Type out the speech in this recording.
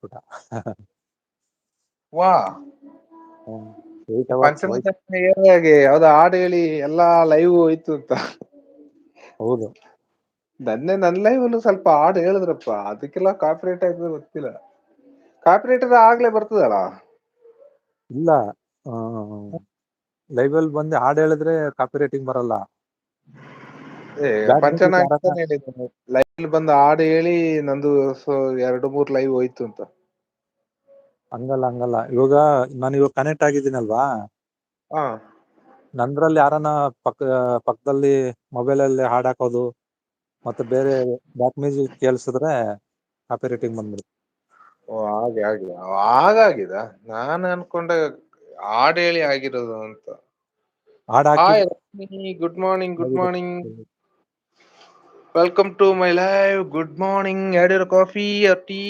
ಪುಟ. ವಾ ಹ್ಮ್. 8 hours voice. ಪಂಚನಂದ ಹಾಗೆ ಯಾವ್ದೋ ಹಾಡು ಹೇಳಿ ಎಲ್ಲಾ ಲೈವ್ ಹೋಯ್ತು ಅಂತ. ಹೌದು. ನನ್ ಲೈವ್ ಅಲ್ಲೂ ಸ್ವಲ್ಪ ಹಾಡು ಹೇಳಿದ್ರಪ್ಪ, ಅದಕ್ಕೆಲ್ಲ ಕಾಪಿರೇಟ್ ಆಯ್ತದ ಗೊತ್ತಿಲ್ಲ. ಕಾಪಿರೇಟ್ ಆಗ್ಲೇ ಬರ್ತದಲ್ಲ. ಇಲ್ಲ, ಲೈವ್ ಅಲ್ಲಿ ಬಂದು ಹಾಡು ಹೇಳಿದ್ರೆ ಕಾಪಿ ರೇಟಿಂಗ್ ಬರಲ್ಲ. ಬ್ಯಾಡ್ ಮ್ಯೂಸಿಕ್ ಯಾರನ್ನ ಪಂಚನಾಂಗ ಲೈವ್ ಬಂದು ಹಾಡು ಹೇಳಿ ನಂದು 2-3 ಲೈವ್ ಹೋಯ್ತು ಅಂತ. ಹಂಗಲ್ಲ ಇವಾಗ ನಾನು ಇವಾಗ ಕನೆಕ್ಟ್ ಆಗಿದ್ದೀನಲ್ವಾ, ಹಾ ನಂದ್ರಲ್ಲಿ ಯಾರನ್ನ ಪಕ್ಕದಲ್ಲಿ ಮೊಬೈಲ್ ಅಲ್ಲಿ ಹಾಡ್ ಹಾಕೋದು ಮತ್ತೆ ಬೇರೆ ಬ್ಯಾಕ್ ಮ್ಯೂಸಿಕ್ ಕೇಳಿಸಿದ್ರೆ ಕಾಪಿ ರೇಟಿಂಗ್ ಬಂದ್ಬಿಡುತ್ತೆ. ಓ ಹಾಗೆ ಹಾಗಾಗಿದ. ನಾನು ಅನ್ಕೊಂಡೆ ಹಾಡು ಹೇಳಿ ಆಗಿರೋದು ಅಂತ. ಹಾಡ್ ಹಾಯ್ ಹಾಕಿದ್ರೆ Rashmi, good morning. Welcome to my live. Good morning. Had your coffee or tea?